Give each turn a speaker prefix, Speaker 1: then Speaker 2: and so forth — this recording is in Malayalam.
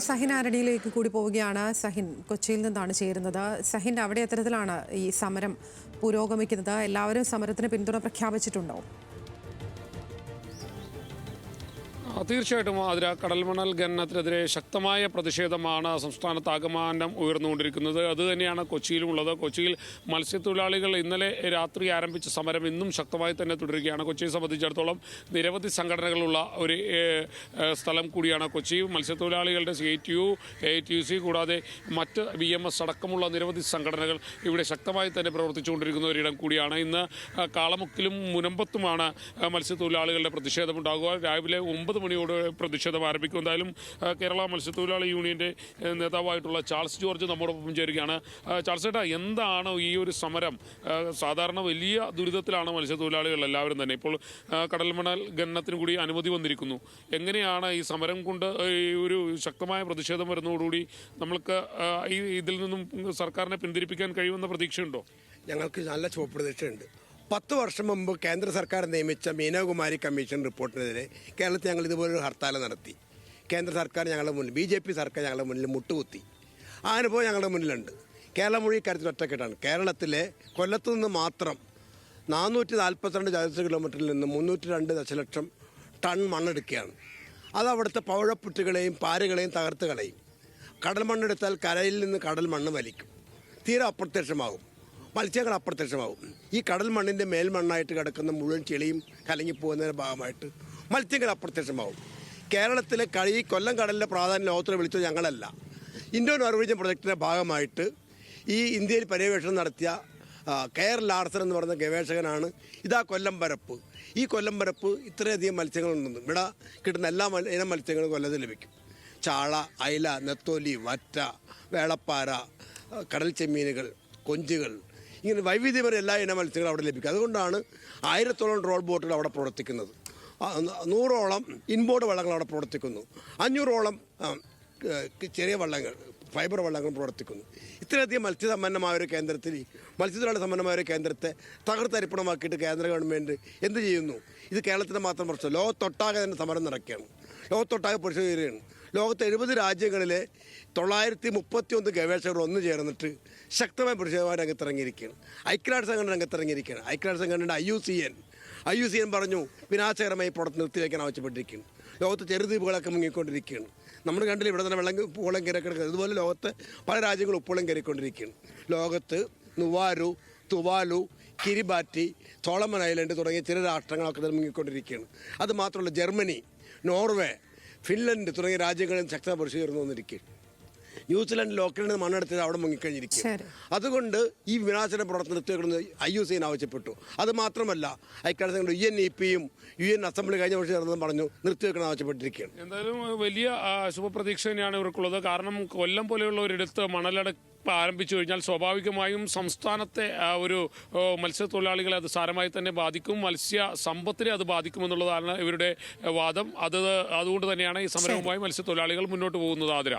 Speaker 1: സഹിൻ ആരണിയിലേക്ക് കൂടി പോവുകയാണ്. സഹിൻ കൊച്ചിയിൽ നിന്നാണ് ചേരുന്നത്. സഹിൻ, അവിടെ എത്തരത്തിലാണ് ഈ സമരം പുരോഗമിക്കുന്നത്? എല്ലാവരും സമരത്തിന് പിന്തുണ പ്രഖ്യാപിച്ചിട്ടുണ്ടോ?
Speaker 2: തീർച്ചയായിട്ടും അതിര കടൽമണൽ ഖനനത്തിനെതിരെ ശക്തമായ പ്രതിഷേധമാണ് സംസ്ഥാനത്താകമാനം ഉയർന്നുകൊണ്ടിരിക്കുന്നത്. അതുതന്നെയാണ് കൊച്ചിയിലുമുള്ളത്. കൊച്ചിയിൽ മത്സ്യത്തൊഴിലാളികൾ ഇന്നലെ രാത്രി ആരംഭിച്ച സമരം ഇന്നും ശക്തമായി തന്നെ തുടരുകയാണ്. കൊച്ചിയെ സംബന്ധിച്ചിടത്തോളം നിരവധി സംഘടനകളുള്ള ഒരു സ്ഥലം കൂടിയാണ് കൊച്ചി. മത്സ്യത്തൊഴിലാളികളുടെ CITU, AITUC കൂടാതെ മറ്റ് VMS അടക്കമുള്ള നിരവധി സംഘടനകൾ ഇവിടെ ശക്തമായി തന്നെ പ്രവർത്തിച്ചുകൊണ്ടിരിക്കുന്ന ഒരിടം കൂടിയാണ്. ഇന്ന് കാളമുക്കിലും മുനമ്പത്തുമാണ് മത്സ്യത്തൊഴിലാളികളുടെ പ്രതിഷേധമുണ്ടാകുക. രാവിലെ 9 മണിയോട് പ്രതിഷേധം ആരംഭിക്കും. എന്തായാലും കേരള മത്സ്യത്തൊഴിലാളി യൂണിയൻ്റെ നേതാവായിട്ടുള്ള ചാൾസ് ജോർജ് നമ്മോടൊപ്പം ചേരുകയാണ്. ചാൾസ് ചേട്ടാ, എന്താണ് ഈ ഒരു സമരം? സാധാരണ വലിയ ദുരിതത്തിലാണ് മത്സ്യത്തൊഴിലാളികൾ എല്ലാവരും തന്നെ. ഇപ്പോൾ കടൽമണൽ ഖനനത്തിന് കൂടി അനുമതി വന്നിരിക്കുന്നു. എങ്ങനെയാണ് ഈ സമരം കൊണ്ട് ഈ ഒരു ശക്തമായ പ്രതിഷേധം വരുന്നതോടുകൂടി നമ്മൾക്ക് ഇതിൽ നിന്നും സർക്കാരിനെ പിന്തിരിപ്പിക്കാൻ കഴിയുമെന്ന പ്രതീക്ഷയുണ്ടോ?
Speaker 3: ഞങ്ങൾക്ക് നല്ല പ്രതീക്ഷയുണ്ട്. 10 വർഷം മുമ്പ് കേന്ദ്ര സർക്കാർ നിയമിച്ച മീനാകുമാരി കമ്മീഷൻ റിപ്പോർട്ടിനെതിരെ കേരളത്തിൽ ഞങ്ങൾ ഇതുപോലൊരു ഹർത്താൽ നടത്തി. കേന്ദ്ര സർക്കാർ ഞങ്ങളുടെ മുന്നിൽ, BJP സർക്കാർ ഞങ്ങളുടെ മുന്നിൽ മുട്ടുകുത്തി. ആ അനുഭവം ഞങ്ങളുടെ മുന്നിലുണ്ട്. കേരളം മുഴുവൻ കാര്യത്തിൽ ഒറ്റക്കെട്ടാണ്. കേരളത്തിലെ കൊല്ലത്തു നിന്ന് മാത്രം 442 ചതുരശ്ര കിലോമീറ്ററിൽ നിന്ന് 302 ദശലക്ഷം ടൺ മണ്ണെടുക്കുകയാണ്. അത് അവിടുത്തെ പവിഴപ്പുറ്റുകളെയും പാരുകളെയും തകർത്ത് കളയും. കടൽ മണ്ണെടുത്താൽ കരയിൽ നിന്ന് കടൽ മണ്ണ് വലിക്കും. തീരെ അപ്രത്യക്ഷമാകും. മത്സ്യങ്ങൾ അപ്രത്യക്ഷമാകും. ഈ കടൽ മണ്ണിൻ്റെ മേൽമണ്ണായിട്ട് കിടക്കുന്ന മുഴുവൻ ചെളിയും കലങ്ങിപ്പോകുന്നതിൻ്റെ ഭാഗമായിട്ട് മത്സ്യങ്ങൾ അപ്രത്യക്ഷമാകും. കേരളത്തിലെ കൊല്ലം കടലിൻ്റെ പ്രാധാന്യം ലോകത്തിൽ വിളിച്ചത് ഞങ്ങളല്ല. ഇൻഡോ നോർവീജിയൻ പ്രൊജക്ടിൻ്റെ ഭാഗമായിട്ട് ഈ ഇന്ത്യയിൽ പര്യവേഷണം നടത്തിയ കെയർ ലാർസൺ എന്ന് പറയുന്ന ഗവേഷകനാണ് ഇതാ കൊല്ലം പരപ്പ്. ഈ കൊല്ലം പരപ്പ് ഇത്രയധികം മത്സ്യങ്ങളുണ്ടെന്നും ഇവിടെ കിട്ടുന്ന എല്ലാ ഇനം മത്സ്യങ്ങളും കൊല്ലത്തിൽ ലഭിക്കും. ചാള, അയില, നെത്തോലി, വറ്റ, വേളപ്പാര, കടൽ ചെമ്മീനുകൾ, കൊഞ്ചുകൾ, ഇങ്ങനെ വൈവിധ്യപരം എല്ലാ ഇനം മത്സ്യങ്ങളും അവിടെ ലഭിക്കും. അതുകൊണ്ടാണ് 1000ഓളം ട്രോൾ ബോട്ടുകൾ അവിടെ പ്രവർത്തിക്കുന്നത്. 100ഓളം ഇൻബോർഡ് വള്ളങ്ങൾ അവിടെ പ്രവർത്തിക്കുന്നു. 500ഓളം ചെറിയ വള്ളങ്ങൾ, ഫൈബർ വള്ളങ്ങൾ പ്രവർത്തിക്കുന്നു. ഇത്രയധികം മത്സ്യസമ്പന്നമായ ഒരു കേന്ദ്രത്തിൽ, മത്സ്യത്തൊഴിലാളി സമ്പന്നമായ ഒരു കേന്ദ്രത്തെ തകർത്തരിപ്പണമാക്കിയിട്ട് കേന്ദ്ര ഗവൺമെൻറ് എന്ത് ചെയ്യുന്നു? ഇത് കേരളത്തിൻ്റെ മാത്രം പ്രശ്നം. ലോകത്തൊട്ടാകെ തന്നെ സമരം നടക്കുകയാണ്. ലോകത്തൊട്ടാകെ പ്രതിഷേധിക്കുകയാണ്. ലോകത്തെ 70 രാജ്യങ്ങളിലെ 931 ഗവേഷകർ ഒന്നു ചേർന്നിട്ട് ശക്തമായ പ്രതിഷേധമായി രംഗത്തിറങ്ങിയിരിക്കുകയാണ്. ഐക്യരാഷ്ട്ര സംഘടന രംഗത്തിറങ്ങിയിരിക്കുകയാണ്. ഐക്യരാഷ്ട്ര സംഘടനയുടെ IUCN പറഞ്ഞു വിനാശകരമായി പ്രവർത്തനം നിർത്തിവെക്കാൻ ആവശ്യപ്പെട്ടിരിക്കുകയാണ്. ലോകത്ത് ചെറുദ്വീപുകളൊക്കെ മുങ്ങിക്കൊണ്ടിരിക്കുകയാണ്. നമ്മൾ കണ്ടില്ല, ഇവിടെ തന്നെ ഉപ്പുവെള്ളം കയറിക്കിടക്കുന്നത്. അതുപോലെ ലോകത്ത് പല രാജ്യങ്ങളും ഉപ്പുവെള്ളം കയറിക്കൊണ്ടിരിക്കുകയാണ്. ലോകത്ത് നുവാരു, തുവാലു, കിരിബാറ്റി, സോളമൻ ഐലൻഡ് തുടങ്ങിയ ചില രാഷ്ട്രങ്ങളൊക്കെ തന്നെ മുങ്ങിക്കൊണ്ടിരിക്കുകയാണ്. അത് മാത്രമല്ല, ജർമ്മനി, നോർവേ, ഫിൻലൻഡ് തുടങ്ങിയ രാജ്യങ്ങളിൽ ശക്തമായ പ്രതിഷേധം വന്നിരിക്കുകയാണ്. ന്യൂസിലാൻഡ് ലോക്കലിൽ നിന്ന് മണ്ണെടുത്തത് അവിടെ മുങ്ങിക്കഴിഞ്ഞിരിക്കും. അതുകൊണ്ട് ഈ വിനാശന പ്രവർത്തനം നിർത്തിവെക്കണമെന്ന് IUCN ആവശ്യപ്പെട്ടു. അത് മാത്രമല്ല, ഐക്യരാഷ്ട്ര UNEPയും UN അസംബ്ലി കഴിഞ്ഞ വർഷം ചേർന്നതും പറഞ്ഞു നിർത്തിവെക്കണം ആവശ്യപ്പെട്ടിരിക്കുകയാണ്.
Speaker 2: എന്തായാലും വലിയ ശുഭപ്രതീക്ഷ തന്നെയാണ് ഇവർക്കുള്ളത്. കാരണം കൊല്ലം പോലെയുള്ള ഒരിടത്ത് മണലടക്കം ആരംഭിച്ചു കഴിഞ്ഞാൽ സ്വാഭാവികമായും സംസ്ഥാനത്തെ ഒരു മത്സ്യത്തൊഴിലാളികളെ അത് സാരമായി തന്നെ ബാധിക്കും. മത്സ്യ സമ്പത്തിനെ അത് ബാധിക്കുമെന്നുള്ളതാണ് ഇവരുടെ വാദം. അതുകൊണ്ട് തന്നെയാണ് ഈ സമരവുമായി മത്സ്യത്തൊഴിലാളികൾ മുന്നോട്ട് പോകുന്നത്. ആതിര.